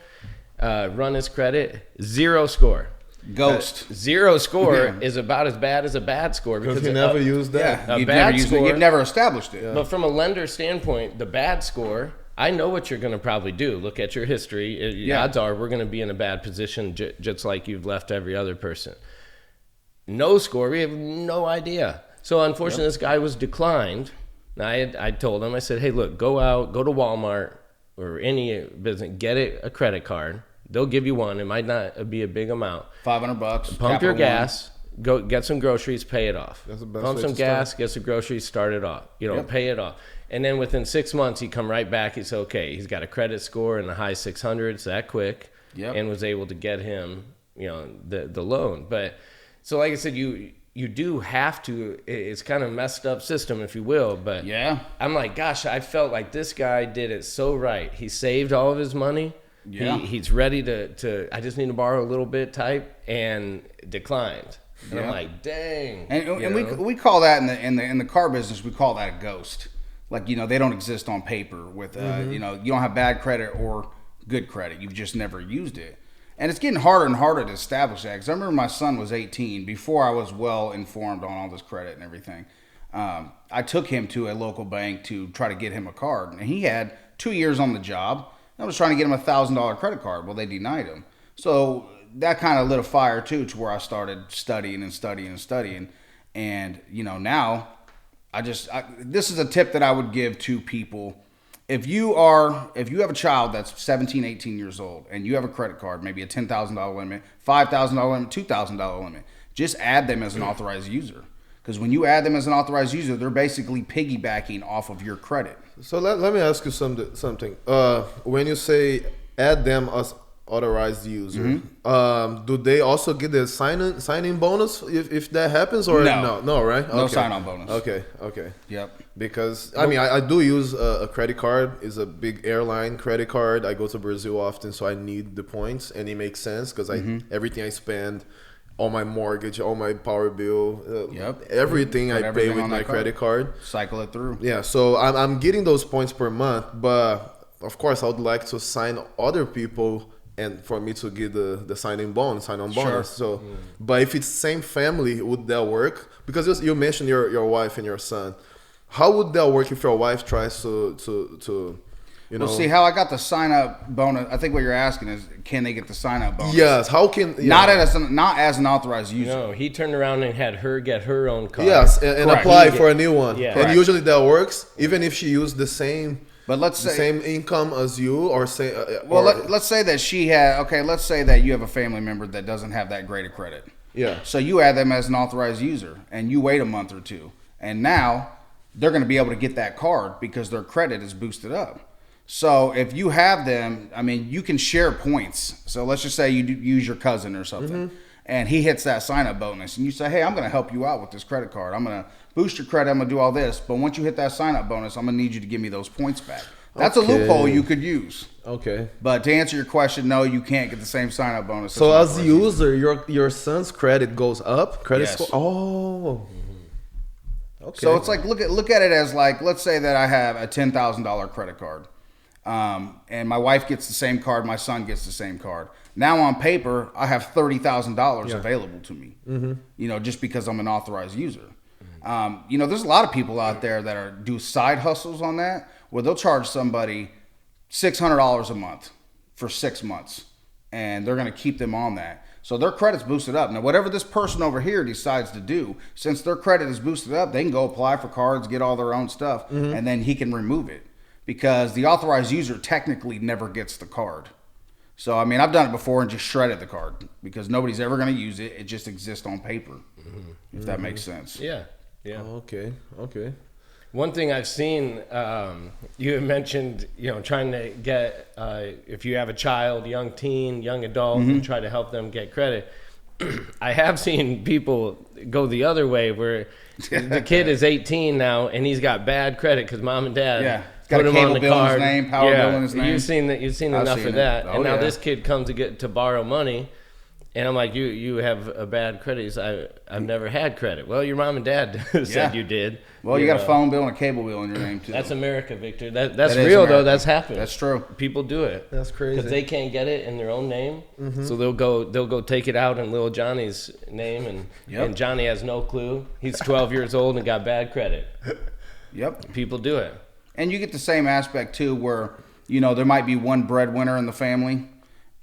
[SPEAKER 1] Run his credit. 0 score.
[SPEAKER 3] Ghost.
[SPEAKER 1] 0 score is about as bad as a bad score
[SPEAKER 2] Because you never used that.
[SPEAKER 3] Yeah,
[SPEAKER 1] You've
[SPEAKER 3] never established it.
[SPEAKER 2] Yeah.
[SPEAKER 1] But from a lender standpoint, the bad score, I know what you're going to probably do. Look at your history. Odds are we're going to be in a bad position just like you've left every other person. No score, we have no idea. So unfortunately, this guy was declined. I told him, I said, hey, look, go to Walmart or any business, get a credit card. They'll give you one. It might not be a big amount.
[SPEAKER 3] $500.
[SPEAKER 1] Pump your gas. Go get some groceries, pay it off.
[SPEAKER 2] That's the best
[SPEAKER 1] Pump
[SPEAKER 2] way
[SPEAKER 1] some
[SPEAKER 2] to
[SPEAKER 1] gas,
[SPEAKER 2] start.
[SPEAKER 1] get some groceries, start it off. Pay it off. And then within 6 months, he come right back. He said, okay, he's got a credit score in the high 600s that quick, and was able to get him, the loan. But so, like I said, you do have to. It's kind of messed up system, if you will. But I'm like, gosh, I felt like this guy did it so right. He saved all of his money. Yeah. He's ready to. I just need to borrow a little bit type, and declined. And I'm like, dang.
[SPEAKER 3] And we call that in the car business, we call that a ghost. Like, they don't exist on paper with, you don't have bad credit or good credit. You've just never used it. And it's getting harder and harder to establish that. Because I remember my son was 18 before I was well informed on all this credit and everything. I took him to a local bank to try to get him a card. And he had 2 years on the job. I was trying to get him a $1,000 credit card. Well, they denied him. So that kind of lit a fire, too, to where I started studying. And, now this is a tip that I would give to people. If you have a child that's 17, 18 years old and you have a credit card, maybe a $10,000 limit, $5,000 limit, $2,000 limit, just add them as an authorized user. Because when you add them as an authorized user, they're basically piggybacking off of your credit.
[SPEAKER 2] So let me ask you something. When you say add them as authorized user, do they also get the sign-in bonus if that happens, or no, right?
[SPEAKER 3] No sign-on bonus.
[SPEAKER 2] Okay.
[SPEAKER 3] Yep.
[SPEAKER 2] Because I do use a credit card. It's a big airline credit card. I go to Brazil often, so I need the points, and it makes sense because everything I spend, all my mortgage, all my power bill, everything I pay with my credit card.
[SPEAKER 3] Cycle it through.
[SPEAKER 2] Yeah, so I'm getting those points per month, but of course I would like to sign other people and for me to get the sign-on bonus. So, but if it's same family, would that work? Because you mentioned your wife and your son. How would that work if your wife tries to
[SPEAKER 3] Well, see how I got the sign-up bonus. I think what you're asking is, can they get the sign-up bonus?
[SPEAKER 2] Yes. How can
[SPEAKER 3] not as an authorized user?
[SPEAKER 1] No, he turned around and had her get her own card.
[SPEAKER 2] Yes, and apply for a new one.
[SPEAKER 1] Yeah.
[SPEAKER 2] And
[SPEAKER 1] Correct.
[SPEAKER 2] usually that works, even if she used the same.
[SPEAKER 3] But let's say
[SPEAKER 2] same income as you, or say.
[SPEAKER 3] Let's say that she had. Okay, let's say that you have a family member that doesn't have that great a credit.
[SPEAKER 2] Yeah.
[SPEAKER 3] So you add them as an authorized user, and you wait a month or two, and now they're going to be able to get that card because their credit is boosted up. So if you have them, I mean, you can share points. So let's just say you use your cousin or something, and he hits that sign-up bonus, and you say, hey, I'm going to help you out with this credit card. I'm going to boost your credit. I'm going to do all this. But once you hit that sign-up bonus, I'm going to need you to give me those points back. That's a loophole you could use.
[SPEAKER 2] Okay.
[SPEAKER 3] But to answer your question, no, you can't get the same sign-up bonus.
[SPEAKER 2] So as a user, your son's credit goes up? Credit
[SPEAKER 3] Yes.
[SPEAKER 2] score? Oh. Okay.
[SPEAKER 3] So it's like, look at it as like, let's say that I have a $10,000 credit card. And my wife gets the same card, my son gets the same card. Now on paper, I have $30,000 available to me, just because I'm an authorized user. There's a lot of people out there that do side hustles on that, where they'll charge somebody $600 a month for 6 months, and they're going to keep them on that. So their credit's boosted up. Now, whatever this person over here decides to do, since their credit is boosted up, they can go apply for cards, get all their own stuff, and then he can remove it. Because the authorized user technically never gets the card. So, I mean, I've done it before and just shredded the card because nobody's ever going to use it. It just exists on paper, if that makes sense.
[SPEAKER 1] Yeah.
[SPEAKER 2] Okay.
[SPEAKER 1] One thing I've seen, you had mentioned, trying to get, if you have a child, young teen, young adult, and try to help them get credit. I have seen people go the other way where the kid is 18 now and he's got bad credit because mom and dad
[SPEAKER 3] got
[SPEAKER 1] put
[SPEAKER 3] a
[SPEAKER 1] him on
[SPEAKER 3] cable
[SPEAKER 1] the
[SPEAKER 3] bill in
[SPEAKER 1] card.
[SPEAKER 3] his name, power bill in his name.
[SPEAKER 1] You've seen
[SPEAKER 3] I've
[SPEAKER 1] enough
[SPEAKER 3] seen
[SPEAKER 1] of
[SPEAKER 3] it.
[SPEAKER 1] that.
[SPEAKER 3] Oh,
[SPEAKER 1] and now
[SPEAKER 3] yeah.
[SPEAKER 1] this kid comes to borrow money. And I'm like, you have a bad credit. He's, I've never had credit. Well, your mom and dad said you did.
[SPEAKER 3] Well, you got a phone bill and a cable bill in your name, too.
[SPEAKER 1] That's America, Victor. That's
[SPEAKER 3] That is
[SPEAKER 1] real,
[SPEAKER 3] America.
[SPEAKER 1] though. That's happened.
[SPEAKER 3] That's true.
[SPEAKER 1] People do it.
[SPEAKER 2] That's crazy.
[SPEAKER 1] Because they can't get it in their own name. So they'll go take it out in little Johnny's name. And Johnny has no clue. He's 12 years old and got bad credit.
[SPEAKER 3] Yep.
[SPEAKER 1] People do it.
[SPEAKER 3] And you get the same aspect, too, where, there might be one breadwinner in the family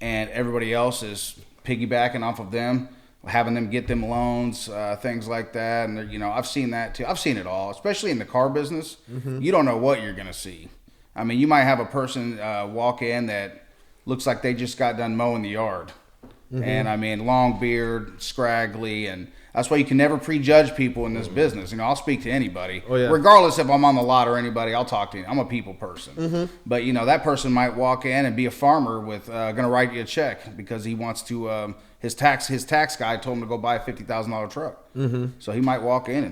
[SPEAKER 3] and everybody else is piggybacking off of them, having them get them loans, things like that. And, I've seen that, too. I've seen it all, especially in the car business. You don't know what you're going to see. I mean, you might have a person walk in that looks like they just got done mowing the yard. And, I mean, long beard, scraggly, and that's why you can never prejudge people in this business. I'll speak to anybody. Regardless if I'm on the lot or anybody, I'll talk to you. I'm a people person. But, that person might walk in and be a farmer with going to write you a check because he wants to his tax guy told him to go buy a $50,000 truck. So he might walk in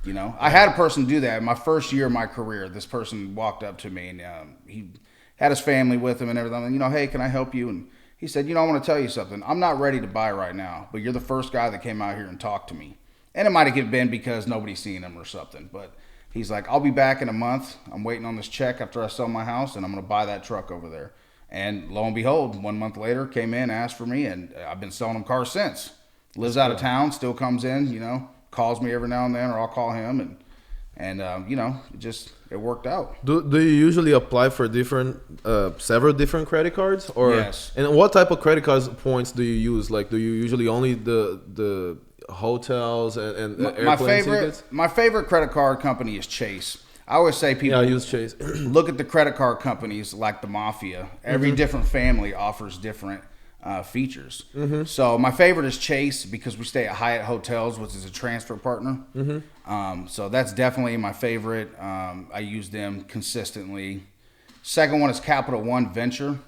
[SPEAKER 3] and, I had a person do that. In my first year of my career, this person walked up to me and he had his family with him and everything. And, hey, can I help you? And he said, I want to tell you something. I'm not ready to buy right now, but you're the first guy that came out here and talked to me. And it might have been because nobody's seen him or something. But he's like, I'll be back in a month. I'm waiting on this check after I sell my house, and I'm going to buy that truck over there. And lo and behold, 1 month later, came in, asked for me, and I've been selling him cars since. Lives out of town, still comes in, calls me every now and then, or I'll call him, and it worked out.
[SPEAKER 2] Do you usually apply for several different credit cards, or
[SPEAKER 3] yes?
[SPEAKER 2] And what type of credit cards points do you use? Like, do you usually only the hotels and airplane tickets?
[SPEAKER 3] My favorite credit card company is Chase. I always say people
[SPEAKER 2] I use Chase.
[SPEAKER 3] Look at the credit card companies like the mafia. Every different family offers different features. So my favorite is Chase because we stay at Hyatt Hotels, which is a transfer partner. So that's definitely my favorite. I use them consistently. Second one is Capital One Venture.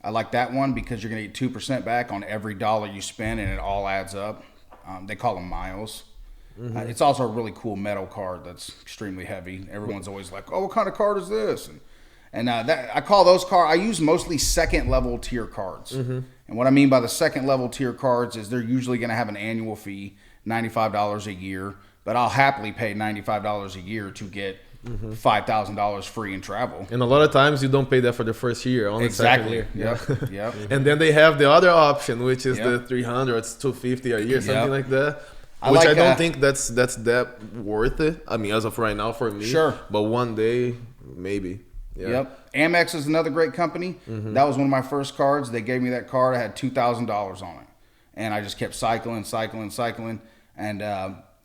[SPEAKER 3] I like that one because you're going to get 2% back on every dollar you spend, and it all adds up. They call them miles. It's also a really cool metal card that's extremely heavy. Everyone's always like, "Oh, what kind of card is this?" And that I call those cards. I use mostly second level tier cards. And what I mean by the second level tier cards is they're usually going to have an annual fee, $95 a year. But I'll happily pay $95 a year to get $5,000 free in travel.
[SPEAKER 2] And a lot of times you don't pay that for the first year, only the second year.
[SPEAKER 3] Yep.
[SPEAKER 2] And then they have the other option, which is the 300, it's $250 a year, something like that. I don't think that's that worth it. I mean, as of right now for me.
[SPEAKER 3] Sure.
[SPEAKER 2] But one day, maybe. Yeah.
[SPEAKER 3] Yep. Amex is another great company. That was one of my first cards. They gave me that card. I had $2,000 on it. And I just kept cycling. And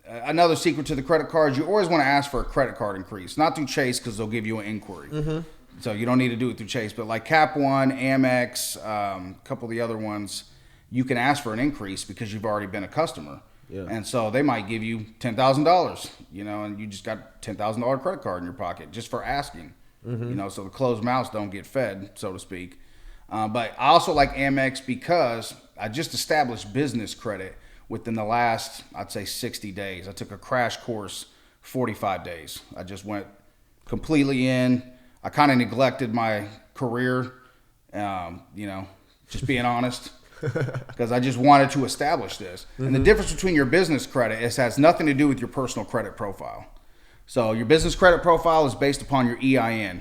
[SPEAKER 3] another secret to the credit cards, you always want to ask for a credit card increase. Not through Chase because they'll give you an inquiry. So you don't need to do it through Chase. But like Cap One, Amex, a couple of the other ones, you can ask for an increase because you've already been a customer. And so they might give you $10,000, and you just got $10,000 credit card in your pocket just for asking. So the closed mouths don't get fed, so to speak. But I also like Amex because I just established business credit within the last, I'd say, 60 days. I took a crash course, 45 days. I just went completely in. I kind of neglected my career, just being honest, because I just wanted to establish this. And the difference between your business credit has nothing to do with your personal credit profile. So your business credit profile is based upon your EIN,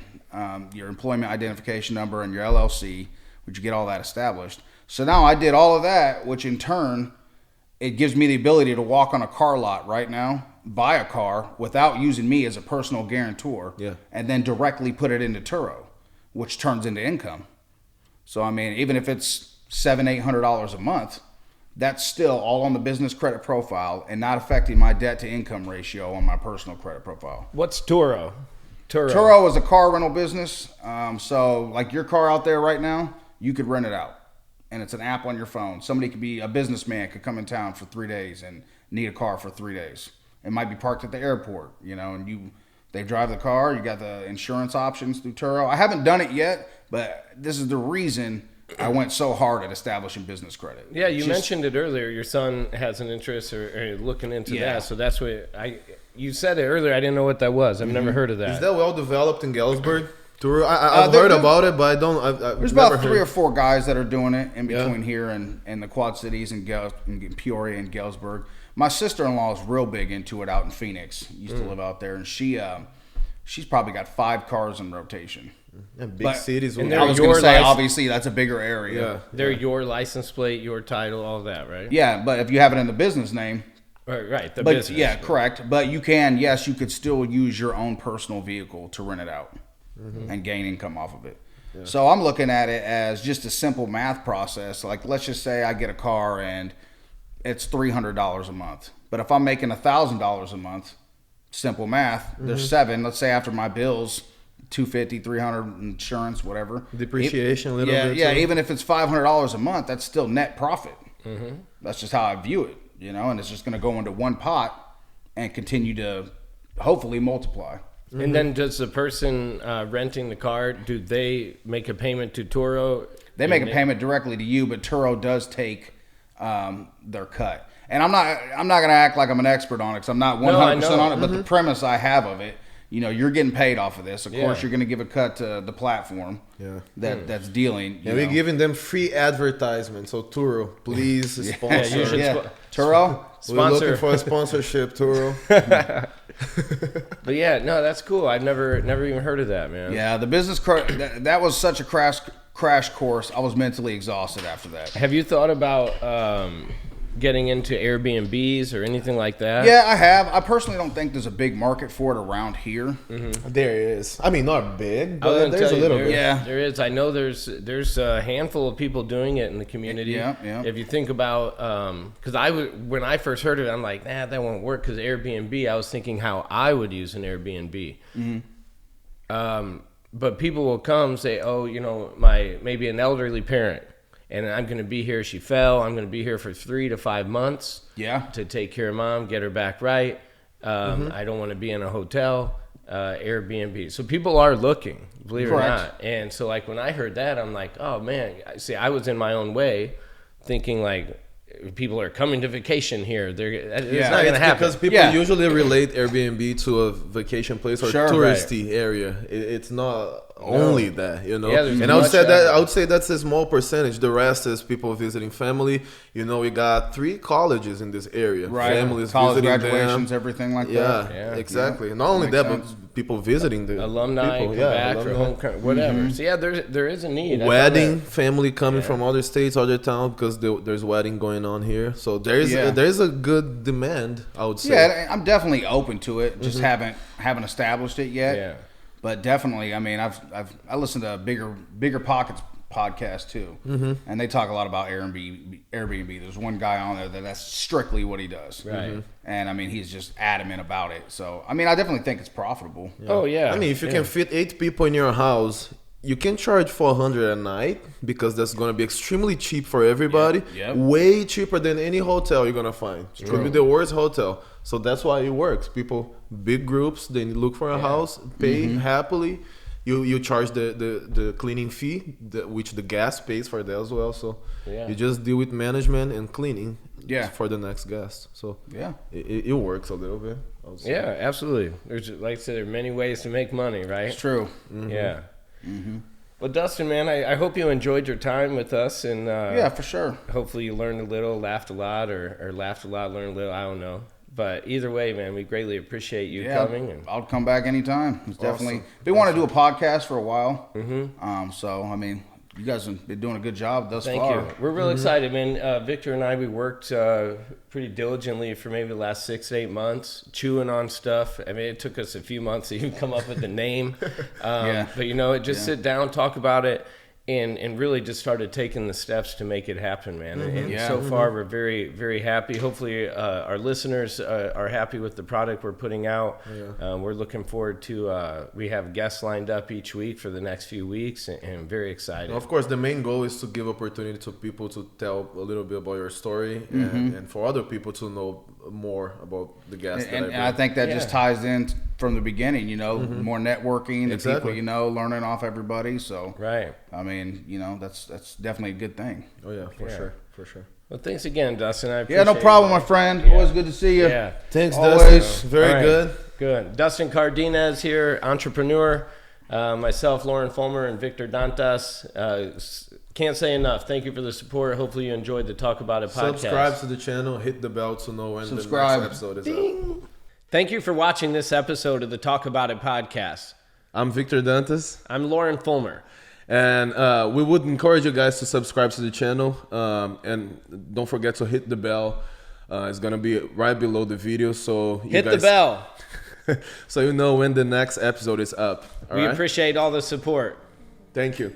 [SPEAKER 3] your employment identification number, and your LLC, which you get all that established. So now I did all of that, which in turn, it gives me the ability to walk on a car lot right now, buy a car without using me as a personal guarantor, and then directly put it into Turo, which turns into income. So, I mean, even if it's $700-800 a month, that's still all on the business credit profile and not affecting my debt to income ratio on my personal credit profile.
[SPEAKER 1] What's Turo?
[SPEAKER 3] Turo is a car rental business. So like your car out there right now, you could rent it out. And it's an app on your phone. Somebody could be a businessman, could come in town for 3 days and need a car for 3 days. It might be parked at the airport, and They drive the car. You got the insurance options through Turo. I haven't done it yet, but this is the reason I went so hard at establishing business credit.
[SPEAKER 1] Yeah, you mentioned it earlier. Your son has an interest or looking into that. So that's what you said it earlier. I didn't know what that was. I've never heard of that.
[SPEAKER 2] Is that well developed in Galesburg? I've heard about it, but
[SPEAKER 3] there's about 3 or 4 guys that are doing it in between here and the Quad Cities and Peoria and Galesburg. My sister-in-law is real big into it out in Phoenix. Used to live out there, and she's probably got 5 cars in rotation.
[SPEAKER 2] And big cities.
[SPEAKER 3] And I was going to say, obviously, that's a bigger area.
[SPEAKER 2] Yeah.
[SPEAKER 1] They're your license plate, your title, all that, right?
[SPEAKER 3] Yeah, but if you have it in the business name.
[SPEAKER 1] Right, the business.
[SPEAKER 3] Yeah, correct. But you could still use your own personal vehicle to rent it out and gain income off of it. Yeah. So I'm looking at it as just a simple math process. Like, let's just say I get a car and it's $300 a month. But if I'm making $1,000 a month, simple math, there's 7. Let's say after my bills, $250, $300 insurance, whatever.
[SPEAKER 2] Depreciation a little bit.
[SPEAKER 3] Yeah, even if it's $500 a month, that's still net profit. That's just how I view it, and it's just going to go into one pot and continue to hopefully multiply.
[SPEAKER 1] And then does the person renting the car, do they make a payment to Turo?
[SPEAKER 3] They make a payment directly to you, but Turo does take their cut. And I'm not going to act like I'm an expert on it because I'm not 100% on it, but the premise I have of it, you're getting paid off of this. Of course, you're going to give a cut to the platform that's dealing.
[SPEAKER 2] We're giving them free advertisement. So Turo, please sponsor.
[SPEAKER 3] Turo?
[SPEAKER 2] We're looking for a sponsorship, Turo.
[SPEAKER 1] But that's cool. I've never even heard of that, man.
[SPEAKER 3] Yeah, the business that was such a crash course. I was mentally exhausted after that.
[SPEAKER 1] Have you thought about getting into Airbnbs or anything like that?
[SPEAKER 3] Yeah, I have. I personally don't think there's a big market for it around here.
[SPEAKER 2] There is. I mean, not big, but there's a little bit.
[SPEAKER 1] Yeah, there is. I know there's a handful of people doing it in the community.
[SPEAKER 3] Yeah.
[SPEAKER 1] If you think about, because when I first heard it, I'm like, that won't work because Airbnb. I was thinking how I would use an Airbnb. But people will come say, maybe an elderly parent. And I'm going to be here. She fell. I'm going to be here for 3 to 5 months. To take care of mom, get her back right. I don't want to be in a hotel, Airbnb. So people are looking, believe it or not. And so like when I heard that, I'm like, oh man. See, I was in my own way, thinking like people are coming to vacation here. It's not going to happen
[SPEAKER 2] because people usually relate Airbnb to a vacation place or touristy area. It's not only that, and I would say that's a small percentage. The rest is people visiting family. We got 3 colleges in this area. Families
[SPEAKER 3] college
[SPEAKER 2] visiting
[SPEAKER 3] graduations, everything like that.
[SPEAKER 2] Yeah, exactly. Not only that, but people visiting the
[SPEAKER 1] alumni,
[SPEAKER 2] people,
[SPEAKER 1] back or homecoming, whatever. So there is a need.
[SPEAKER 2] Wedding, family coming from other states, other towns, because there's wedding going on here. So there's a good demand, I would say.
[SPEAKER 3] Yeah, I'm definitely open to it. Just haven't established it yet. Yeah. But definitely, I mean, I listened to a bigger pockets podcast too, and they talk a lot about Airbnb. There's one guy on there that's strictly what he does,
[SPEAKER 1] right?
[SPEAKER 3] And I mean, he's just adamant about it. So I mean, I definitely think it's profitable.
[SPEAKER 1] Yeah. Oh yeah.
[SPEAKER 2] I mean, if you can fit 8 people in your house, you can charge $400 a night because that's going to be extremely cheap for everybody. Way cheaper than any hotel you're going to find. It could be the worst hotel. So that's why it works. People, big groups, they look for a house, pay happily. You charge the cleaning fee, which the gas pays for that as well. So you just deal with management and cleaning for the next guest. So it works a little bit.
[SPEAKER 1] Yeah, absolutely. There's, like I said, there are many ways to make money, right?
[SPEAKER 3] It's true.
[SPEAKER 1] Yeah. Well, Dustin, man, I hope you enjoyed your time with us, and
[SPEAKER 3] for sure.
[SPEAKER 1] Hopefully, you learned a little, laughed a lot, or laughed a lot, learned a little. I don't know, but either way, man, we greatly appreciate you coming. And
[SPEAKER 3] I'll come back anytime. It's definitely been wanting to do a podcast for a while. So I mean, you guys have been doing a good job thus far.
[SPEAKER 1] Thank you. We're real excited, man. Victor and I, we worked pretty diligently for maybe the last 6 to 8 months, chewing on stuff. I mean, it took us a few months to even come up with the name. But, just sit down, talk about it, and really just started taking the steps to make it happen, man. And so far, we're very, very happy. Hopefully, our listeners are happy with the product we're putting out. We're looking forward to, we have guests lined up each week for the next few weeks, and I'm very excited.
[SPEAKER 2] Of course, the main goal is to give opportunity to people to tell a little bit about your story and for other people to know more about the guests.
[SPEAKER 3] And I think that just ties in from the beginning, you know, more networking, the
[SPEAKER 2] Exactly.
[SPEAKER 3] people, you know, learning off everybody. So,
[SPEAKER 1] Right.
[SPEAKER 3] I mean, you know, that's definitely a good thing.
[SPEAKER 2] Oh yeah, for sure.
[SPEAKER 1] Well, thanks again, Dustin. I
[SPEAKER 3] Yeah,
[SPEAKER 1] appreciate
[SPEAKER 3] no problem,
[SPEAKER 1] it.
[SPEAKER 3] my friend. Always good to see you.
[SPEAKER 1] Yeah.
[SPEAKER 2] Thanks,
[SPEAKER 3] Always.
[SPEAKER 2] Dustin. Very
[SPEAKER 1] All right.
[SPEAKER 2] good.
[SPEAKER 1] Good. Dustin Cardenas here, entrepreneur. Myself, Lauren Fulmer, and Victor Dantas. Can't say enough. Thank you for the support. Hopefully you enjoyed the Talk About It podcast.
[SPEAKER 2] Subscribe to the channel. Hit the bell to know when
[SPEAKER 3] Subscribe.
[SPEAKER 2] the next episode is up.
[SPEAKER 1] Thank you for watching this episode of the Talk About It podcast.
[SPEAKER 2] I'm Victor Dantas.
[SPEAKER 1] I'm Lauren Fulmer.
[SPEAKER 2] And we would encourage you guys to subscribe to the channel. And don't forget to hit the bell. It's going to be right below the video. So you
[SPEAKER 1] Hit
[SPEAKER 2] guys,
[SPEAKER 1] the bell.
[SPEAKER 2] so you know when the next episode is up. All
[SPEAKER 1] We
[SPEAKER 2] right?
[SPEAKER 1] appreciate all the support.
[SPEAKER 2] Thank you.